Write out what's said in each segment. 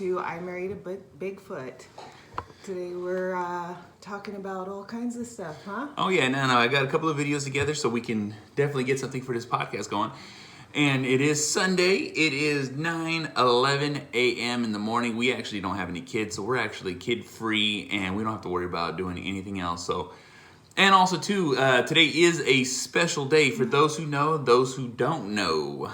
to I Married a Bigfoot. Today we're talking about all kinds of stuff, huh? Oh yeah, no, I got a couple of videos together so we can definitely get something for this podcast going. And it is Sunday. It is 9:11 a.m. in the morning. We actually don't have any kids, so we're actually kid-free, and we don't have to worry about doing anything else. So, and also too, today is a special day for those who know, those who don't know.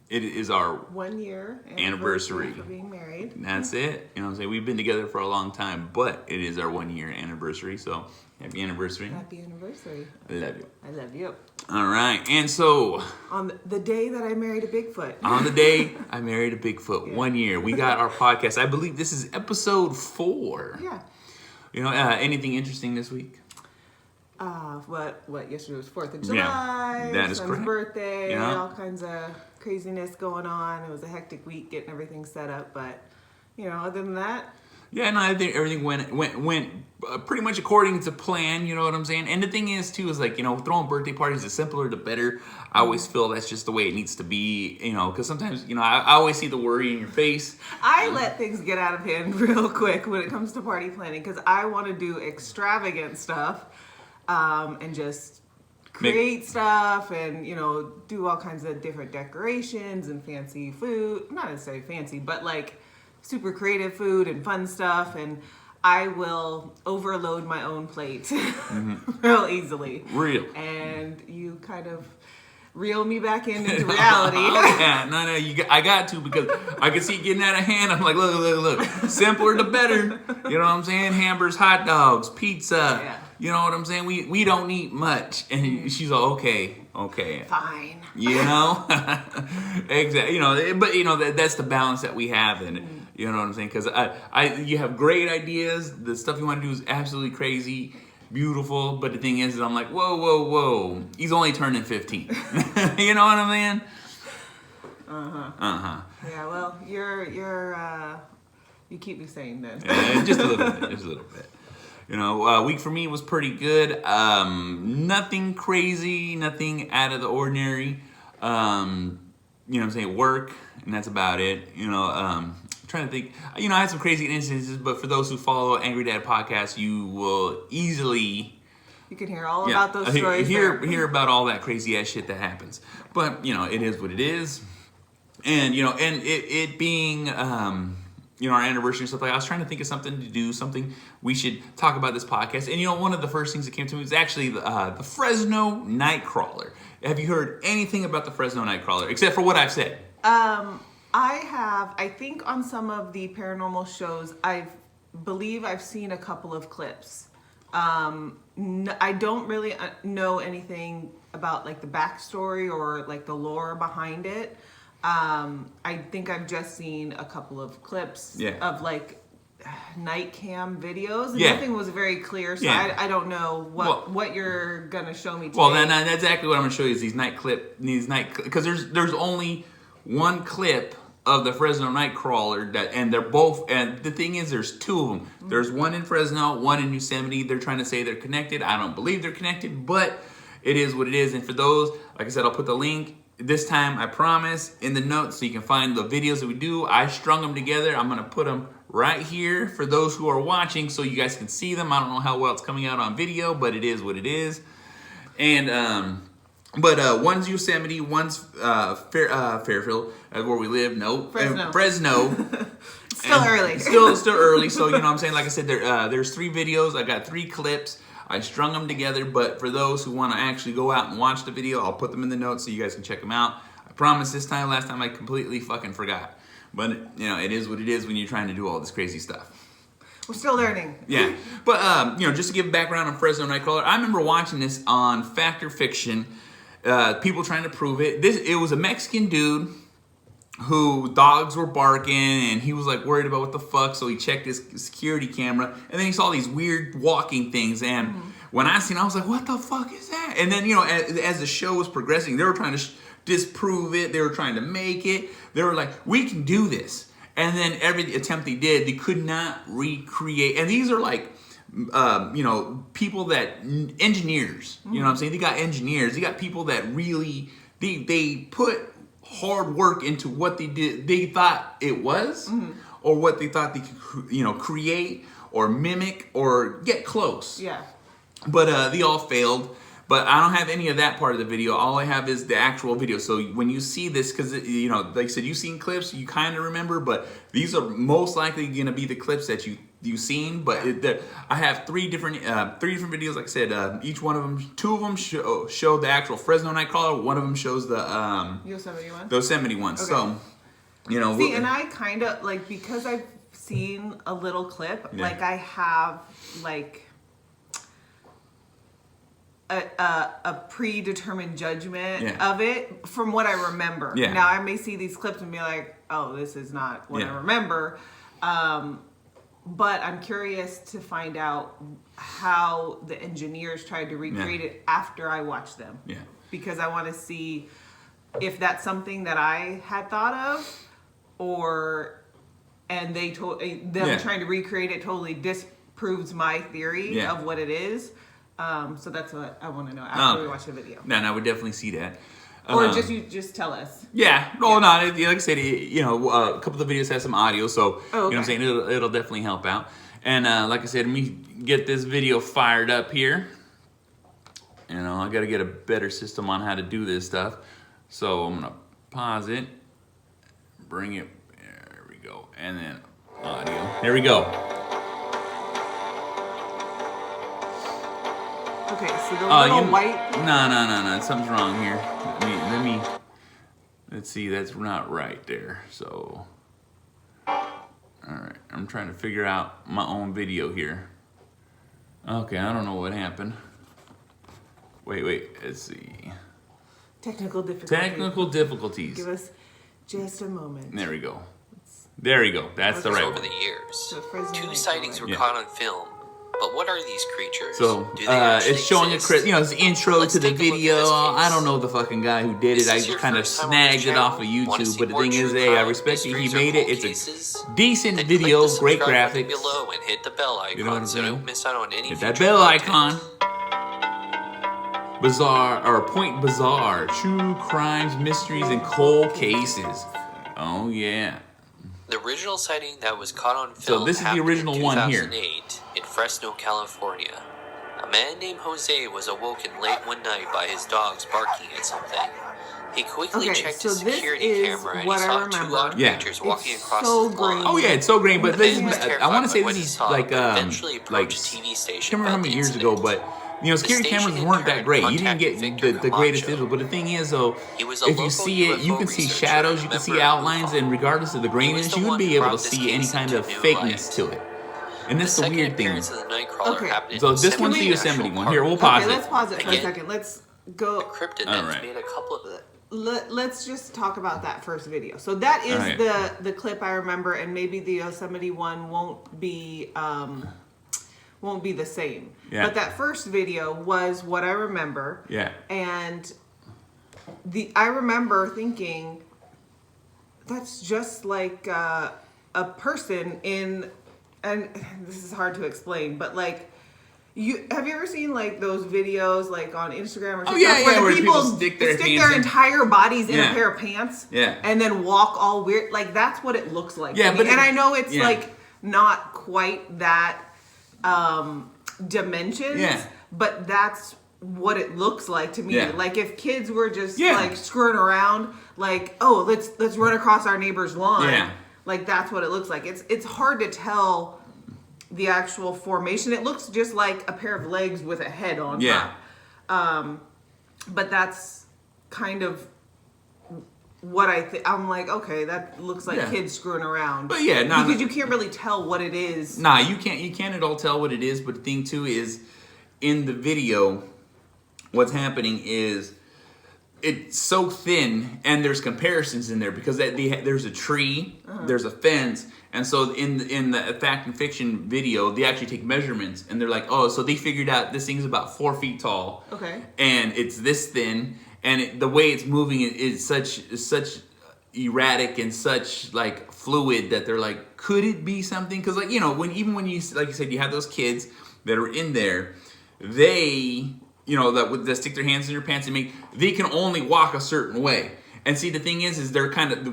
It is our 1 year anniversary for being married. That's it. You know what I'm saying? We've been together for a long time, but it is our 1 year anniversary. So happy anniversary. Happy anniversary. I love you. I love you. All right. And so On the day that I married a Bigfoot. on the day I married a Bigfoot, Yeah. 1 year, we got our podcast. I believe this is episode 4. Yeah. You know, anything interesting this week? What yesterday was 4th of July. that is son's correct. birthday. Yeah. All kinds of craziness going on. It was a hectic week getting everything set up, but other than that, Yeah, no, I think everything went pretty much according to plan, you know what I'm saying? And the thing is, too, is like, throwing birthday parties, the simpler the better. I always feel that's just the way it needs to be, because sometimes, I always see the worry in your face. I let things get out of hand real quick when it comes to party planning because I want to do extravagant stuff and just create stuff and, do all kinds of different decorations and fancy food. Not necessarily fancy, but like super creative food and fun stuff. And I will overload my own plate real easily. Real. And you kind of reel me back into reality. Oh, yeah, no, I got to because I can see it getting out of hand. I'm like, look. Simpler the better. You know what I'm saying? Hamburgers, hot dogs, pizza. Yeah. You know what I'm saying? We don't eat much. And she's like, okay. Fine. Exactly. But that's the balance that we have in it. You know what I'm saying? Because you have great ideas. The stuff you want to do is absolutely crazy, beautiful. But the thing is I'm like, whoa. He's only turning 15. You know what I'm saying? Yeah, well, you keep me sane then. Just a little bit. Week for me was pretty good. Nothing crazy, nothing out of the ordinary. I'm saying? Work, and that's about it. Trying to think. I had some crazy instances, but for those who follow Angry Dad podcast, you will easily... You can hear all about those stories. Hear about all that crazy ass shit that happens. But, it is what it is. And, and it being... our anniversary and stuff like that. I was trying to think of something to do, something we should talk about this podcast. And one of the first things that came to me was actually the Fresno Nightcrawler. Have you heard anything about the Fresno Nightcrawler except for what I've said? I think on some of the paranormal shows, I believe I've seen a couple of clips. I don't really know anything about like the backstory or like the lore behind it. I think I've just seen a couple of clips of like night cam videos. And nothing was very clear, so I don't know what you're gonna show me today. Well, then that's exactly what I'm gonna show you is because there's only one clip of the Fresno Nightcrawler and they're both, and the thing is there's two of them. Mm-hmm. There's one in Fresno, one in Yosemite. They're trying to say they're connected. I don't believe they're connected, but it is what it is. And for those, like I said, I'll put the link this time, I promise, in the notes so you can find the videos that we do. I strung them together. I'm going to put them right here for those who are watching so you guys can see them. I don't know how well it's coming out on video, but it is what it is. And, one's Yosemite, one's Fairfield, where we live. No, Fresno. Still early. Still early. So, what I'm saying, like I said, there's 3 videos. I got 3 clips. I strung them together, but for those who want to actually go out and watch the video, I'll put them in the notes so you guys can check them out. I promise last time I completely fucking forgot. But, it is what it is when you're trying to do all this crazy stuff. We're still learning. Yeah. But, just to give background on Fresno Nightcrawler, I remember watching this on Fact or Fiction, people trying to prove it. It was a Mexican dude who dogs were barking and he was like worried about what the fuck, so he checked his security camera and then he saw these weird walking things, and when I seen it, I was like, what the fuck is that? And then as the show was progressing, they were trying to disprove it, they were trying to make it, they were like, we can do this, and then every attempt they did, they could not recreate. And these are like people that engineers, you know what I'm saying, they got engineers, they got people that really they put hard work into what they did, they thought it was, or what they thought they could, create or mimic or get close. Yeah. But they all failed. But I don't have any of that part of the video. All I have is the actual video. So when you see this, because like I said, you've seen clips, you kind of remember, but these are most likely going to be the clips that you've seen. But I have three different videos. Like I said, each one of them, two of them show the actual Fresno Nightcrawler. One of them shows the Yosemite one. The Yosemite one. Okay. So see, and I kind of like, because I've seen a little clip, like I have like a predetermined judgment of it from what I remember. Yeah. Now I may see these clips and be like, oh, this is not what I remember. But I'm curious to find out how the engineers tried to recreate it after I watched them. Yeah. Because I want to see if that's something that I had thought of, and they them trying to recreate it totally disproves my theory of what it is. So that's what I want to know after we watch the video. No, I would definitely see that. Or you just tell us. Yeah. No, like I said, a couple of the videos have some audio, so you know what I'm saying, it'll definitely help out. And like I said, let me get this video fired up here. I got to get a better system on how to do this stuff. So I'm gonna pause it, bring it. There we go, and then audio. There we go. Okay, so the little white... No. Something's wrong here. Let's see, that's not right there. So, all right, I'm trying to figure out my own video here. Okay, I don't know what happened. Wait, let's see. Technical difficulties. Give us just a moment. There we go. That's the right one. Over the years, 2 sightings were caught on film. But what are these creatures? So, it's showing it's the intro to the video. I don't know the fucking guy who did it. I just kind of snagged it off of YouTube. But the thing is, I respect it. He made it. It's a decent video, great graphics. Below and hit the bell icon, you know what I'm saying? So don't miss out on any hit that bell icon. Point Bizarre. True crimes, mysteries, and cold cases. Oh, yeah. The original sighting that was caught on film. So this is the original one here. 2008 in Fresno, California. A man named Jose was awoken late one night by his dogs barking at something. He quickly checked his security camera and he saw 2 odd creatures walking across the lawn. Oh yeah, it's so green. But I want to say this is like TV station. I can't remember how many years ago, but security cameras weren't that great. You didn't get the greatest visual. But the thing is, though, if you see it, you can see shadows, you can see outlines, and regardless of the graininess, you would be able to see any kind of fakeness to it. And that's the weird thing. Okay. So this one's the Yosemite one. Here, we'll pause it. Let's pause it for a second. Let's go. Cryptid made a couple of... Let's just talk about that first video. So that is the clip I remember, and maybe the Yosemite one won't be the same. Yeah. But that first video was what I remember. Yeah. And I remember thinking that's just like a person in, and this is hard to explain, but like, have you ever seen like those videos like on Instagram or TikTok where people stick their entire bodies in a pair of pants and then walk all weird? Like that's what it looks like. Yeah, and I know it's like not quite that dimensions, but that's what it looks like to me. Yeah. Like if kids were just like screwing around, like, oh, let's run across our neighbor's lawn. Yeah. Like that's what it looks like. It's hard to tell the actual formation. It looks just like a pair of legs with a head on top. But that's kind of what I think. I'm like, okay, that looks like kids screwing around. But because you can't really tell what it is. Nah, you can't at all tell what it is. But the thing too is, in the video, what's happening is it's so thin, and there's comparisons in there because there's a tree, there's a fence, and so in the fact and fiction video, they actually take measurements, and they're like, oh, so they figured out this thing's about 4 feet tall, and it's this thin, and the way it's moving is such erratic and such like fluid that they're like, could it be something? Because like when you like you said, you have those kids that are in there, they. That stick their hands in your pants and they can only walk a certain way. And see, the thing is they're kind of,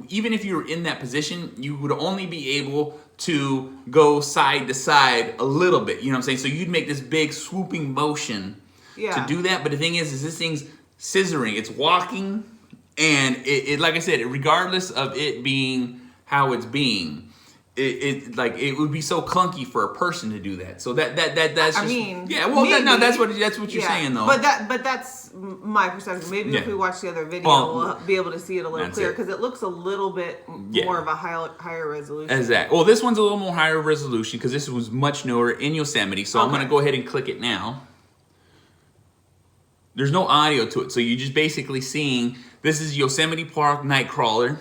even if you were in that position, you would only be able to go side to side a little bit. You know what I'm saying? So you'd make this big swooping motion to do that. But the thing is this thing's scissoring. It's walking, and it like I said, regardless of it being how it's being, it would be so clunky for a person to do that. So that's just, I mean, yeah. Well, no, that's what you're saying though. But that's my perception. Maybe if we watch the other video, we'll be able to see it a little clearer because it looks a little bit more of a higher resolution. Exactly. Well, this one's a little more higher resolution because this was much newer in Yosemite. So I'm gonna go ahead and click it now. There's no audio to it, so you're just basically seeing this is Yosemite Park Nightcrawler.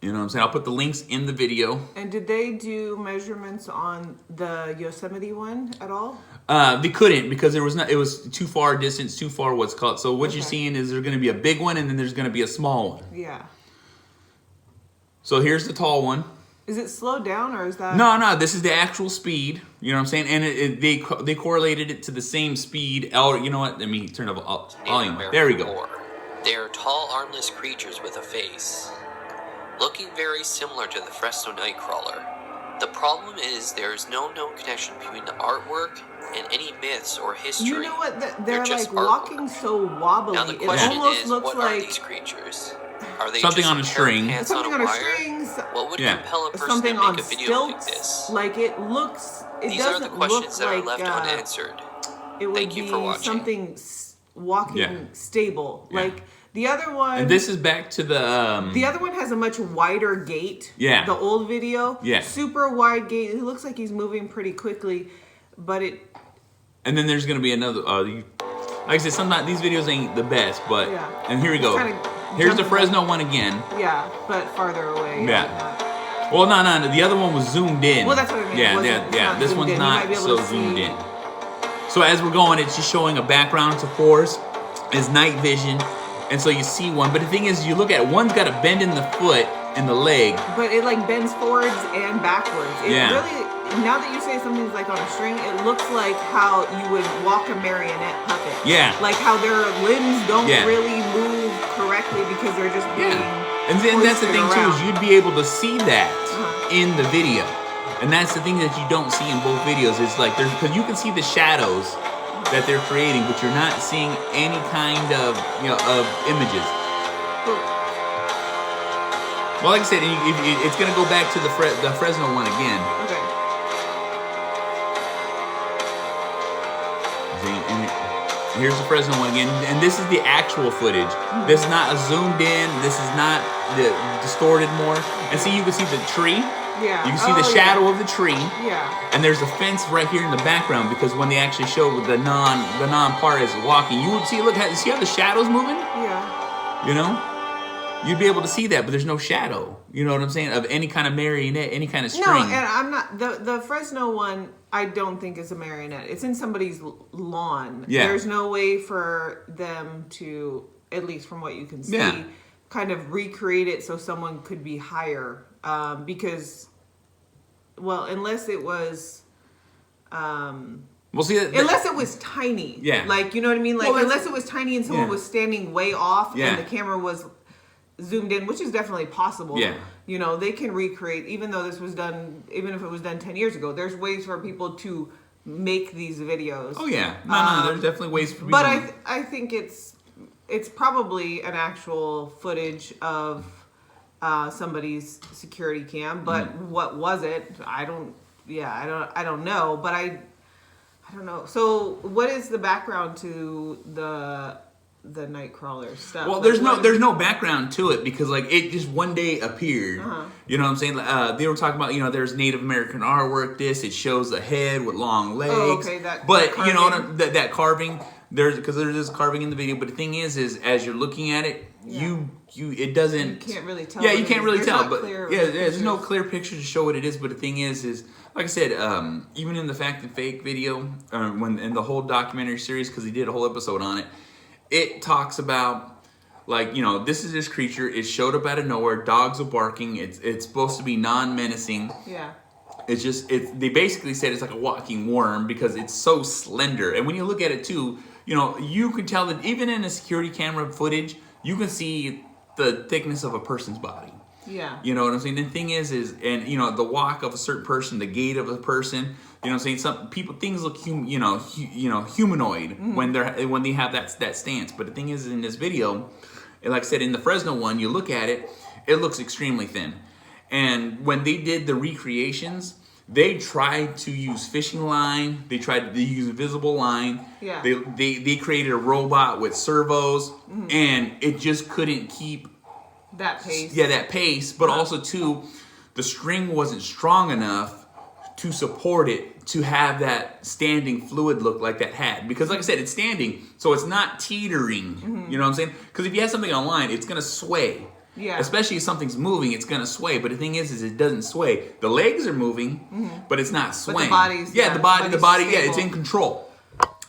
You know what I'm saying? I'll put the links in the video. And did they do measurements on the Yosemite one at all? They couldn't because it was too far distance, too far what's called. So what you're seeing is there's going to be a big one and then there's going to be a small one. Yeah. So here's the tall one. Is it slowed down or is that? No, this is the actual speed. You know what I'm saying? And they correlated it to the same speed. You know what? Let me turn up volume. There we go. They are tall, armless creatures with a face, looking very similar to the Frenso Nightcrawler. The problem is there is no known connection between the artwork and any myths or history. You know what? They're like walking so wobbly. Now the question almost is, looks what like are these creatures? Are they something just on a string? Something on a string. What would compel a person something to make on a video stilts, like this? like it looks. These are the questions that are left unanswered. It would Thank you be for watching. Something walking stable, like. The other one, and this is back to the. The other one has a much wider gait. Yeah. The old video. Yeah. Super wide gait. It looks like he's moving pretty quickly, but it. And then there's gonna be another. Like I said, sometimes these videos ain't the best, but. Yeah. And here we go. Here's the Fresno one again. Yeah, but farther away. Yeah. Well, no. The other one was zoomed in. Well, that's what I mean. Yeah. This one's not so zoomed in. So as we're going, it's just showing a background to forest. It's night vision. And so you see one, but the thing is, you look at it, one's got a bend in the foot and the leg. But it like bends forwards and backwards. It really, now that you say something's like on a string, it looks like how you would walk a marionette puppet. Yeah. Like how their limbs don't really move correctly because they're just being And then that's the thing too, is you'd be able to see that in the video. And that's the thing that you don't see in both videos. Is like there's, because you can see the shadows that they're creating, but you're not seeing any kind of of images. Well, like I said, it's gonna go back to the Fresno one again. Okay. And here's the Fresno one again, and this is the actual footage. This is not a zoomed in. This is not the distorted more. And see, you can see the tree. Yeah. You can see the shadow of the tree. Yeah. And there's a fence right here in the background because when they actually show the non part is walking, you would see see how the shadow's moving? Yeah. You know? You'd be able to see that, but there's no shadow. You know what I'm saying? Of any kind of marionette, any kind of string. No, and I'm not the Fresno one. I don't think is a marionette. It's in somebody's lawn. Yeah. There's no way for them to, at least from what you can see, kind of recreate it so someone could be higher. Because, well, unless it was, We'll see. Unless it was tiny. Yeah. Like, you know what I mean? Like, unless it was tiny and someone was standing way off and the camera was zoomed in, which is definitely possible. Yeah. You know, they can recreate, even though this was done, even if it was done 10 years ago, there's ways for people to make these videos. Oh, yeah. No, there's definitely ways for people. But I think it's probably an actual footage of somebody's security cam, but what was it? I don't know, but I don't know. So what is the background to the Nightcrawler stuff? Well, there's no background to it because like it just one day appeared. You know what I'm saying? They were talking about there's Native American artwork. It shows a head with long legs. Oh, okay, that carving. That carving. There's this carving in the video, but the thing is as you're looking at it, it doesn't. You can't really tell. Yeah, you can't really tell. But there's no clear clear picture to show what it is. But the thing is like I said, even in the Fact and Fake video, when in the whole documentary series, because he did a whole episode on it, it talks about like this is this creature. It showed up out of nowhere. Dogs are barking. It's supposed to be non-menacing. Yeah. It's just they basically said it's like a walking worm because it's so slender. And when you look at it too, you can tell that even in a security camera footage, you can see the thickness of a person's body. Yeah. You know what I'm saying? The thing is, and you know, the walk of a certain person, the gait of a person. You know what I'm saying? Some people, things look, humanoid when they have that stance. But the thing is, in this video, like I said, in the Fresno one, you look at it, it looks extremely thin. And when they did the recreations, they tried to use fishing line. They tried to use invisible line. Yeah. They created a robot with servos, and it just couldn't keep that pace. Yeah, that pace. But also too, the string wasn't strong enough to support it to have that standing fluid look like that had. Because like I said, it's standing, so it's not teetering. You know what I'm saying? Because if you have something online, it's gonna sway. Yeah. Especially if something's moving, it's gonna sway. But the thing is it doesn't sway. The legs are moving, but it's not swaying. But the body's the body, stable. it's in control.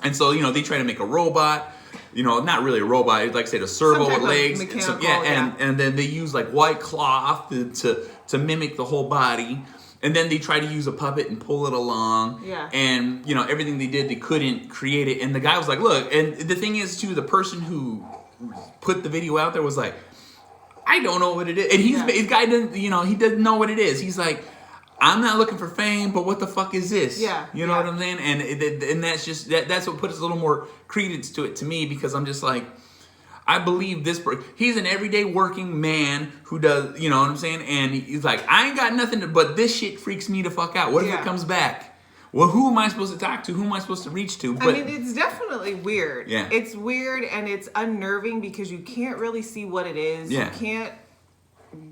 And so they try to make a robot. Not really a robot. It's like I said, a servo with legs. And then they use like white cloth to mimic the whole body. And then they try to use a puppet and pull it along. Yeah. And everything they did, they couldn't create it. And the guy was like, "Look." And the thing is, too, the person who put the video out there was like, "I don't know what it is." And the guy didn't, he doesn't know what it is. He's like, "I'm not looking for fame, but what the fuck is this?" Yeah. You know what I'm saying? And that's just that's what puts a little more credence to it to me, because I'm just like, I believe this. He's an everyday working man who does, you know what I'm saying? And he's like, "I ain't got nothing but this shit freaks me the fuck out. What if it comes back? Well, who am I supposed to talk to? Who am I supposed to reach to?" But, it's definitely weird. Yeah. It's weird and it's unnerving because you can't really see what it is. Yeah. You can't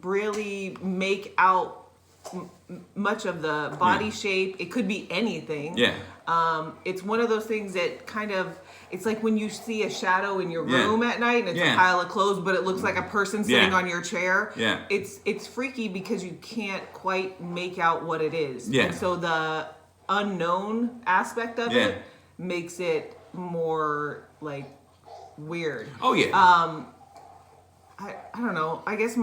really make out much of the body shape. It could be anything. Yeah. It's one of those things that kind of, it's like when you see a shadow in your room at night and it's a pile of clothes, but it looks like a person sitting on your chair. Yeah. It's freaky because you can't quite make out what it is. Yeah. And so the unknown aspect of it makes it more like weird. Oh yeah. I don't know. I guess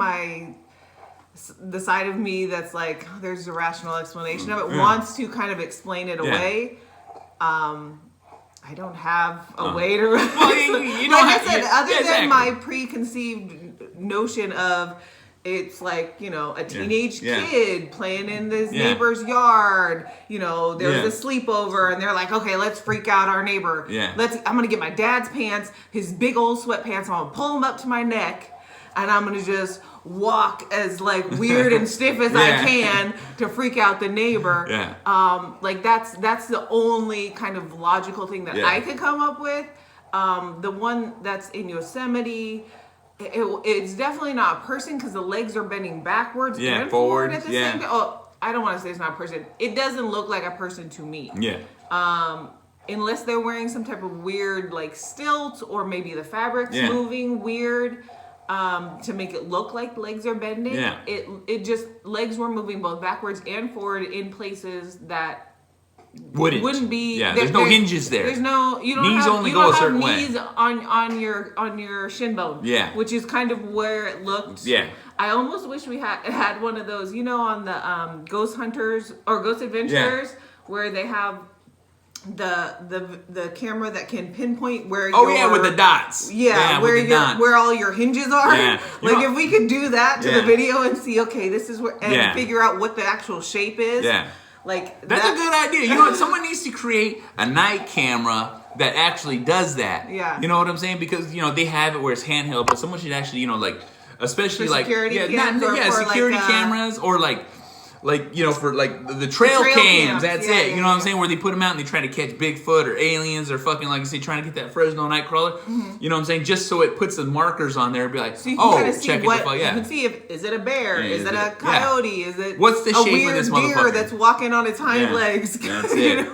the side of me that's like, there's a rational explanation of it, wants to kind of explain it away. I don't have a way to. Well, you don't like have, I said, other than exactly. my preconceived notion of it's like, a teenage kid playing in this neighbor's yard. There's a sleepover and they're like, okay, let's freak out our neighbor. Yeah. I'm gonna get my dad's pants, his big old sweatpants. I'm gonna pull them up to my neck, and I'm gonna just walk as like weird and stiff as I can to freak out the neighbor. Yeah. Like that's the only kind of logical thing that I could come up with. The one that's in Yosemite, it's definitely not a person because the legs are bending backwards and forward at the same time. Oh, I don't want to say it's not a person. It doesn't look like a person to me. Yeah. Unless they're wearing some type of weird like stilt, or maybe the fabric's moving weird. To make it look like legs are bending. Yeah. It just, legs were moving both backwards and forward in places that wouldn't be. Yeah, there's no hinges there. There's no, you don't knees have, only you go don't a certain have way. knees on your shin bone. Yeah. Which is kind of where it looked. Yeah. I almost wish we had one of those, on the Ghost Hunters or Ghost Adventurers where they have the camera that can pinpoint where with the dots. Where all your hinges are. Yeah. If we could do that to the video and see, okay, this is where, and figure out what the actual shape is. Yeah. Like that's a good idea. Someone needs to create a night camera that actually does that. Yeah. You know what I'm saying? Because they have it where it's handheld, but someone should actually, especially for like security cams security cameras or for like the trail cams. That's it. You know what I'm saying? Where they put them out and they try to catch Bigfoot or aliens or fucking, like I say, trying to get that Fresno night crawler. Mm-hmm. You know what I'm saying? Just so it puts the markers on there and be like, so you can kind of see check it. You can see is it a bear? Is it a coyote? Is it what's the shape weird of this deer motherfucker that's walking on its hind legs? That's it.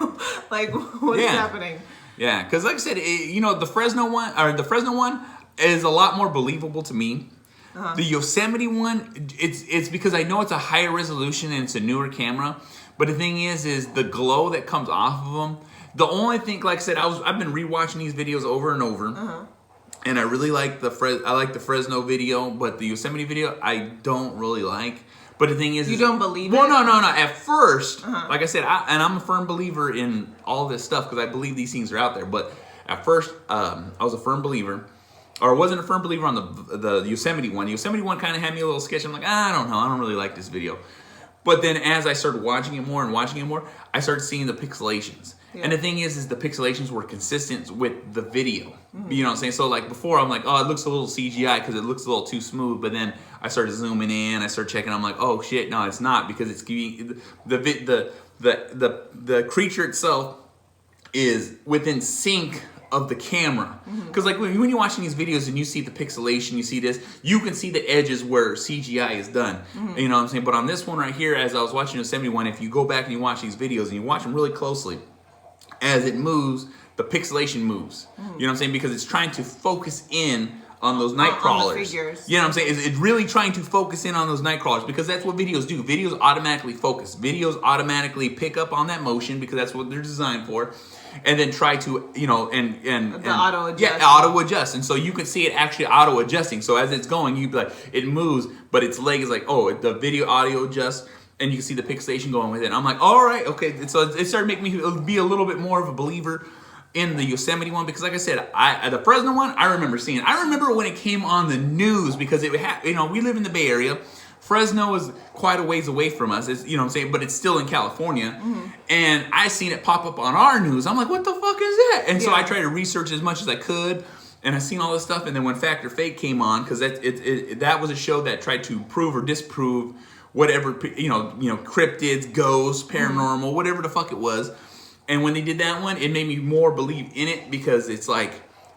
What's happening? Yeah, because like I said, the Fresno one is a lot more believable to me. Uh-huh. The Yosemite one, it's because I know it's a higher resolution and it's a newer camera. But the thing is the glow that comes off of them. The only thing, like I said, I've been rewatching these videos over and over, and I really like the Fresno video, but the Yosemite video I don't really like. But the thing is, you don't believe it? Well, no. At first, like I said, I'm a firm believer in all this stuff because I believe these things are out there. But at first, I was a firm believer. or wasn't a firm believer on the Yosemite one. The Yosemite one kind of had me a little sketchy. I'm like, I don't know, I don't really like this video. But then as I started watching it more, I started seeing the pixelations. Yeah. And the thing is the pixelations were consistent with the video. Mm-hmm. You know what I'm saying? So like before, I'm like, oh, it looks a little CGI because it looks a little too smooth. But then I started zooming in, I started checking. I'm like, oh shit, no, it's not, because it's giving the creature itself is within sync of the camera. Because like when you're watching these videos and you see the pixelation, you see this, you can see the edges where CGI is done. You know what I'm saying? But on this one right here, as I was watching the Yosemite one, if you go back and you watch these videos and you watch them really closely, as it moves, the pixelation moves. You know what I'm saying? Because it's trying to focus in on those night crawlers. You know what I'm saying? It's really trying to focus in on those night crawlers, because that's what videos do. Videos automatically focus. Videos automatically pick up on that motion because that's what they're designed for. And then try to, you know, and auto adjust. Yeah, auto adjust. And so you can see it actually auto adjusting. So as it's going, you'd be like, it moves, but its leg is like, oh, the video audio adjusts, and you can see the pixelation going with it. I'm like, all right, okay. So it started making me be a little bit more of a believer in the Yosemite one, because like I said, the Fresno one, I remember seeing. I remember when it came on the news, because it you know, we live in the Bay Area. Fresno is quite a ways away from us, you know what I'm saying, but it's still in California. And I seen it pop up on our news. I'm like, what the fuck is that? And so I tried to research as much as I could, and I seen all this stuff. And then when Fact or Fake came on, because that was a show that tried to prove or disprove whatever, you know, cryptids, ghosts, paranormal, whatever the fuck it was. And when they did that one, it made me more believe in it, because it's like,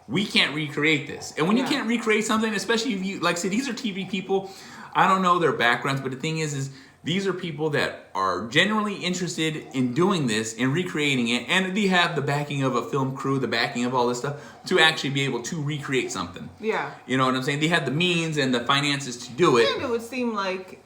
we can't recreate this. And when you can't recreate something, especially if you, like I said, these are TV people. I don't know their backgrounds, but the thing is these are people that are genuinely interested in doing this and recreating it, and they have the backing of a film crew, the backing of all this stuff, to actually be able to recreate something. Yeah. You know what I'm saying? They have the means and the finances to do it. And it would seem like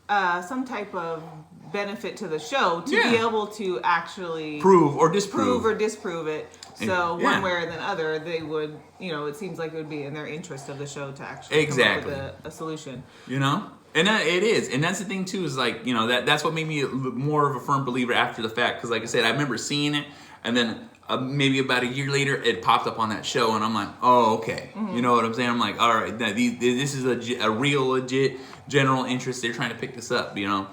some type of benefit to the show to be able to actually prove or disprove it. So one way or the other, they would, you know, it seems like it would be in their interest of the show to actually come up with a solution. You know? And it is. And that's the thing too, is like, you know, that's what made me more of a firm believer after the fact. Because like I said, I remember seeing it, and then maybe about a year later, it popped up on that show, and I'm like, oh, okay. You know what I'm saying? I'm like, all right, this is a real, legit general interest. They're trying to pick this up, you know?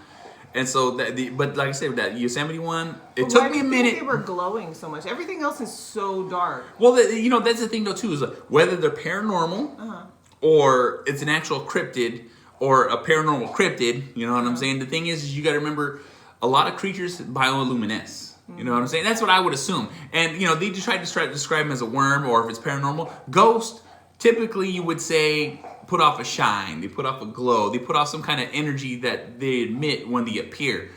And so, but like I said, that Yosemite one, it took me a minute. They were glowing so much. Everything else is so dark. Well, you know, that's the thing though too, is whether they're paranormal or it's an actual cryptid or a paranormal cryptid. You know what I'm saying? The thing is you got to remember, a lot of creatures bioluminesce. You know what I'm saying? That's what I would assume. And you know, they just try to describe them as a worm, or if it's paranormal, ghost. Typically, you would say put off a shine, they put off a glow, they put off some kind of energy that they emit when they appear.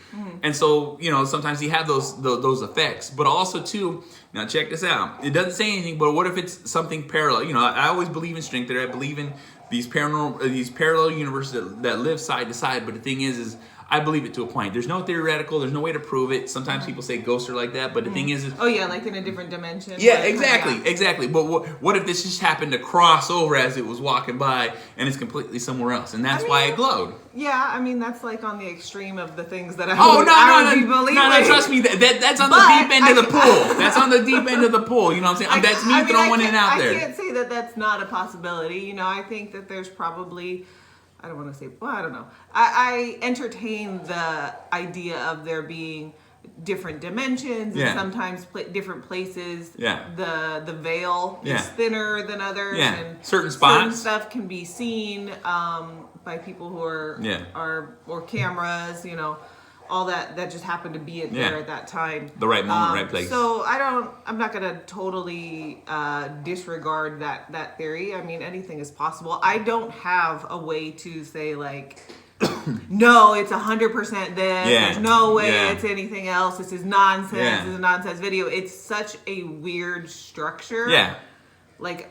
And so, you know, sometimes you have those effects. But also too, now check this out. It doesn't say anything, but what if it's something parallel? You know, I always believe in strength theory. I believe in these parallel universes that live side to side. But the thing is I believe it to a point. There's no theoretical. There's no way to prove it. Sometimes people say ghosts are like that, but the thing is oh yeah, like in a different dimension. Yeah, exactly. But what if this just happened to cross over as it was walking by, and it's completely somewhere else, and that's why it glowed? Yeah, I mean that's like on the extreme of the things that I no, trust me, that's on the deep end of the pool. That's on the deep end of the pool. You know what I'm saying? That's me throwing it out there. I can't say that that's not a possibility. You know, I think that there's probably. I don't want to say, well, I don't know. I entertain the idea of there being different dimensions and sometimes different places. Yeah. The veil is thinner than others. Yeah. And certain spots. Certain stuff can be seen by people who are or cameras, you know. All that just happened to be there at that time. The right moment, right place. So I'm not gonna totally disregard that theory. I mean, anything is possible. I don't have a way to say like, no, it's 100% this. There's no way it's anything else. This is nonsense. This is a nonsense video. It's such a weird structure. Yeah. Like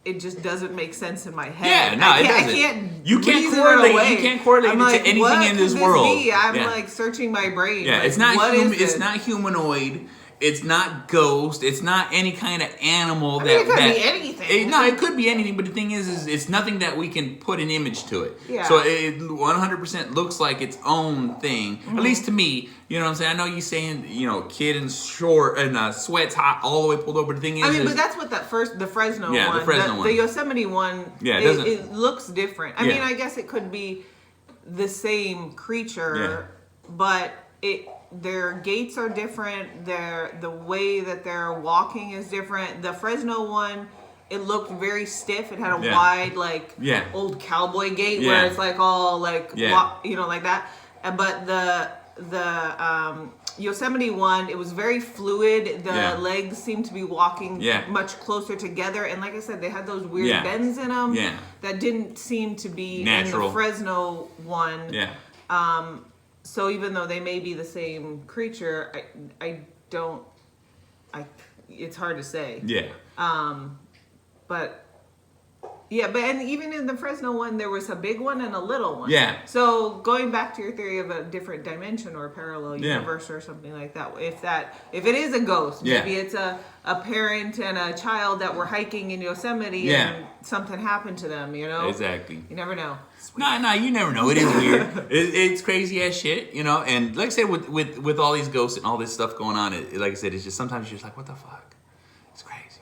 it just doesn't make sense in my head. Yeah, no, it doesn't. You can't correlate it to anything in this world. I'm like searching my brain. Yeah, like, it's not humanoid. It's not ghost. It's not any kind of animal I mean, it could be anything. It could be anything. But the thing is it's nothing that we can put an image to it. Yeah. So it 100% looks like its own thing. At least to me. You know what I'm saying? I know you saying, you know, kid in short and sweats hot all the way pulled over. The thing is, I mean, but that's what the Fresno one. The Fresno one. The Yosemite one. Yeah, it looks different. I mean, I guess it could be the same creature, but their gaits are different. The way that they're walking is different. The Fresno one, it looked very stiff. It had a wide, like old cowboy gait where it's like all like you know, like that. But the Yosemite one, it was very fluid. The legs seemed to be walking much closer together, and like I said, they had those weird bends in them that didn't seem to be natural. In the Fresno one. So even though they may be the same creature, it's hard to say. But and even in the Fresno one, there was a big one and a little one. So going back to your theory of a different dimension or a parallel universe or something like that, if it is a ghost, maybe it's a parent and a child that were hiking in Yosemite and something happened to them, you know? Exactly. You never know. No, you never know. It is weird. It's crazy as shit, you know? And like I said, with all these ghosts and all this stuff going on, like I said, it's just sometimes you're just like, what the fuck? It's crazy.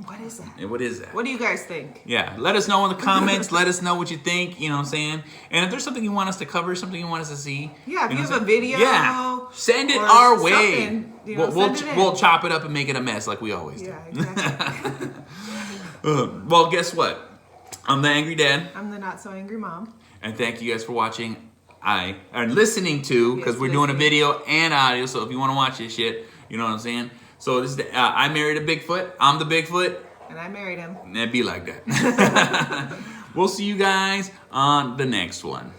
What is that? And what is that? What do you guys think? Yeah, let us know in the comments. Let us know what you think, you know what I'm saying? And if there's something you want us to cover, something you want us to see. Yeah, if you have a video. Yeah, send it our way. You know, we'll chop it up and make it a mess like we always do. Yeah, exactly. Well, guess what? I'm the Angry Dad. I'm the Not So Angry Mom. And thank you guys for watching. And listening to, because we're doing a video and audio, so if you want to watch this shit, you know what I'm saying? So this is I Married a Bigfoot. I'm the Bigfoot. And I married him. And it'd be like that. We'll see you guys on the next one.